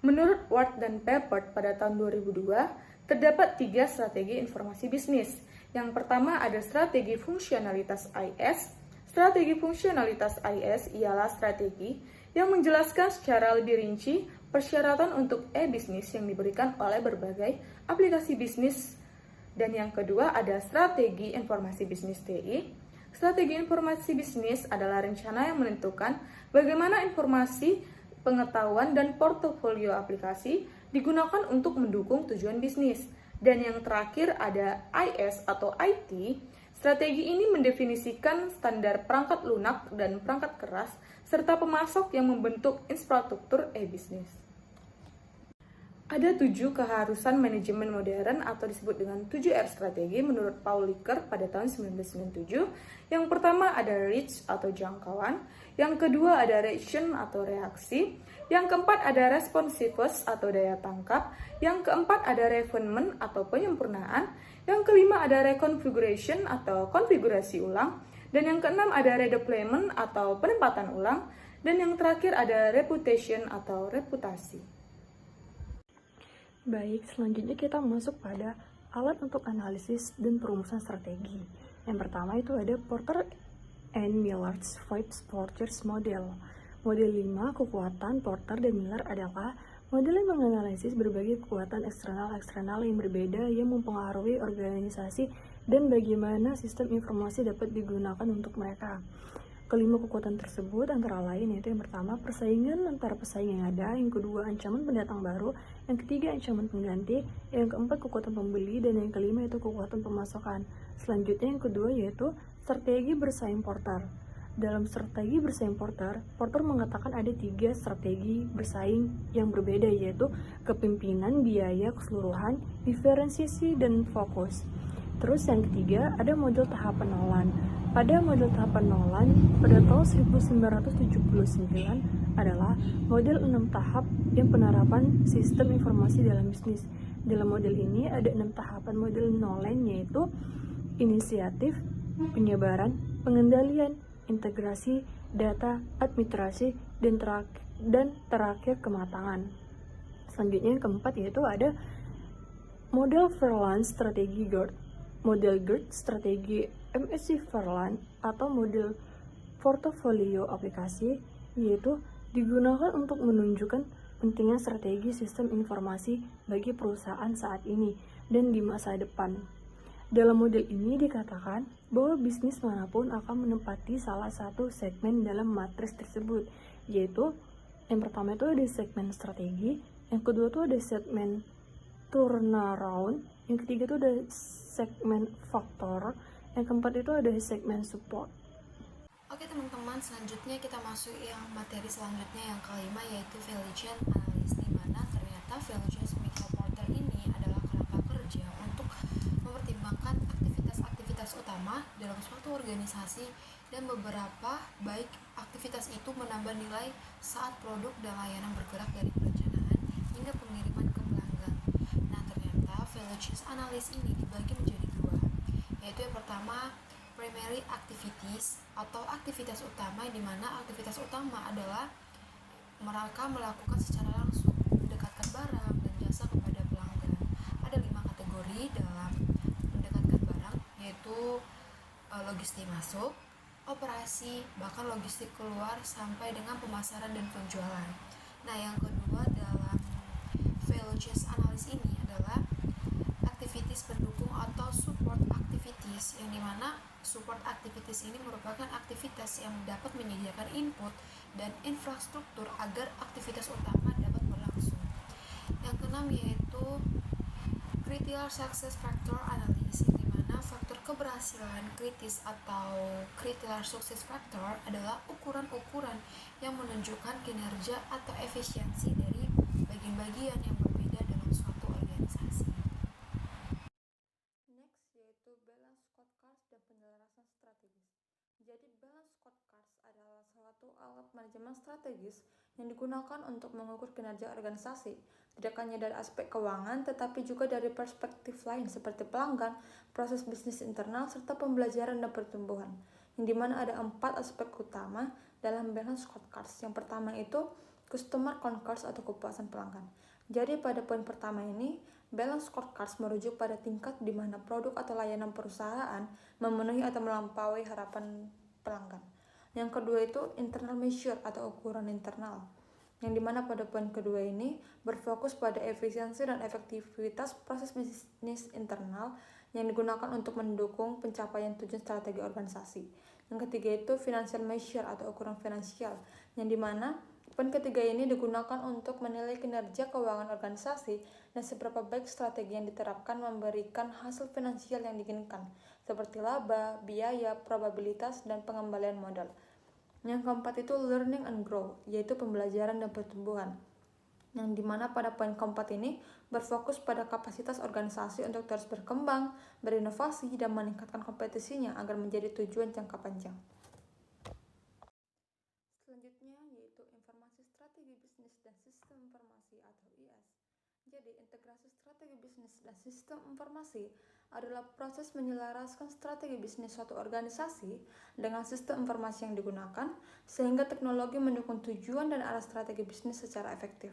Menurut Ward dan Peppert pada tahun 2002, terdapat 3 strategi informasi bisnis. Yang pertama ada strategi fungsionalitas IS. Strategi fungsionalitas IS ialah strategi yang menjelaskan secara lebih rinci persyaratan untuk e-bisnis yang diberikan oleh berbagai aplikasi bisnis. Dan yang kedua ada strategi informasi bisnis TI. Strategi informasi bisnis adalah rencana yang menentukan bagaimana informasi, pengetahuan, dan portofolio aplikasi digunakan untuk mendukung tujuan bisnis. Dan yang terakhir ada IS atau IT. Strategi ini mendefinisikan standar perangkat lunak dan perangkat keras, serta pemasok yang membentuk infrastruktur e-bisnis. Ada 7 keharusan manajemen modern atau disebut dengan 7R strategi menurut Paul Likert pada tahun 1997. Yang pertama ada reach atau jangkauan, yang kedua ada reaction atau reaksi, yang keempat ada responsiveness atau daya tangkap, yang keempat ada refinement atau penyempurnaan, yang kelima ada reconfiguration atau konfigurasi ulang, dan yang keenam ada redeployment atau penempatan ulang, dan yang terakhir ada reputation atau reputasi. Baik, selanjutnya kita masuk pada alat untuk analisis dan perumusan strategi. Yang pertama itu ada Porter and Miller's 5 Porter's Model. Model 5 kekuatan Porter dan Miller adalah model yang menganalisis berbagai kekuatan eksternal yang berbeda yang mempengaruhi organisasi dan bagaimana sistem informasi dapat digunakan untuk mereka. Kelima kekuatan tersebut antara lain yaitu yang pertama persaingan antara pesaing yang ada, yang kedua ancaman pendatang baru, yang ketiga ancaman pengganti, yang keempat kekuatan pembeli, dan yang kelima itu kekuatan pemasakan. Selanjutnya yang kedua yaitu strategi bersaing Porter. Dalam strategi bersaing Porter mengatakan ada 3 strategi bersaing yang berbeda yaitu kepemimpinan, biaya keseluruhan, diferensiasi, dan fokus. Terus yang ketiga ada model tahapan Nolan. Pada model tahapan Nolan pada tahun 1979 adalah model 6 tahap yang penerapan sistem informasi dalam bisnis. Dalam model ini ada 6 tahapan model Nolan yaitu inisiatif, penyebaran, pengendalian, integrasi, data, administrasi, dan terakhir kematangan. Selanjutnya yang keempat yaitu ada model Verlan strategi GERD. Model GERD strategi MSC Verlan atau model portofolio aplikasi yaitu digunakan untuk menunjukkan pentingnya strategi sistem informasi bagi perusahaan saat ini dan di masa depan. Dalam model ini dikatakan bahwa bisnis manapun akan menempati salah satu segmen dalam matriks tersebut, yaitu yang pertama itu ada segmen strategi, yang kedua itu ada segmen turnaround, yang ketiga itu ada segmen faktor, yang keempat itu ada segmen support. Oke teman-teman, selanjutnya kita masuk yang materi selanjutnya yang kelima yaitu value chain analysis, di mana ternyata value chain Michael Porter ini adalah kerangka kerja untuk mempertimbangkan aktivitas utama dalam suatu organisasi dan beberapa baik aktivitas itu menambah nilai saat produk dan layanan bergerak dari perencanaan hingga pengiriman ke pelanggan. Nah, ternyata value chain analysis ini dibagi menjadi 2, yaitu yang pertama primary activities atau aktivitas utama, di mana aktivitas utama adalah mereka melakukan secara langsung mendekatkan barang dan jasa kepada pelanggan. Ada 5 kategori dalam mendekatkan barang, yaitu logistik masuk, operasi, bahkan logistik keluar sampai dengan pemasaran dan penjualan. Nah, yang kedua dalam value chain analysis ini adalah activities pendukung atau support activities, yang dimana support activities ini merupakan aktivitas yang dapat menyediakan input dan infrastruktur agar aktivitas utama dapat berlangsung. Yang keenam yaitu critical success factor analysis, di mana faktor keberhasilan kritis atau critical success factor adalah ukuran-ukuran yang menunjukkan kinerja atau efisiensi dari bagian-bagian yang berbeda dalam suatu organisasi. Next yaitu balance scorecards dan penyelarasan strategis. Jadi balance scorecards adalah suatu alat manajemen strategis yang digunakan untuk mengukur kinerja organisasi, tidak hanya dari aspek keuangan tetapi juga dari perspektif lain seperti pelanggan, proses bisnis internal, serta pembelajaran dan pertumbuhan, yang dimana ada 4 aspek utama dalam balance scorecards. Yang pertama itu Customer Concourse atau kepuasan pelanggan. Jadi pada poin pertama ini, balance scorecards merujuk pada tingkat di mana produk atau layanan perusahaan memenuhi atau melampaui harapan pelanggan. Yang kedua itu internal measure atau ukuran internal, yang dimana pada poin kedua ini berfokus pada efisiensi dan efektivitas proses bisnis internal yang digunakan untuk mendukung pencapaian tujuan strategi organisasi. Yang ketiga itu financial measure atau ukuran finansial, yang dimana poin ketiga ini digunakan untuk menilai kinerja keuangan organisasi dan seberapa baik strategi yang diterapkan memberikan hasil finansial yang diinginkan, seperti laba, biaya, probabilitas, dan pengembalian modal. Yang keempat itu learning and grow, yaitu pembelajaran dan pertumbuhan, yang dimana pada poin keempat ini berfokus pada kapasitas organisasi untuk terus berkembang, berinovasi, dan meningkatkan kompetisinya agar menjadi tujuan jangka panjang. Selanjutnya yaitu informasi strategi bisnis dan sistem informasi atau IS. Jadi, integrasi strategi bisnis dan sistem informasi adalah proses menyelaraskan strategi bisnis suatu organisasi dengan sistem informasi yang digunakan sehingga teknologi mendukung tujuan dan arah strategi bisnis secara efektif.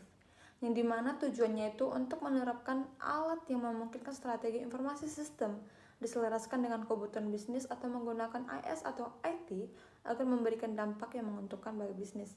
Yang dimana tujuannya itu untuk menerapkan alat yang memungkinkan strategi informasi sistem diselaraskan dengan kebutuhan bisnis atau menggunakan IS atau IT agar memberikan dampak yang menguntungkan bagi bisnis.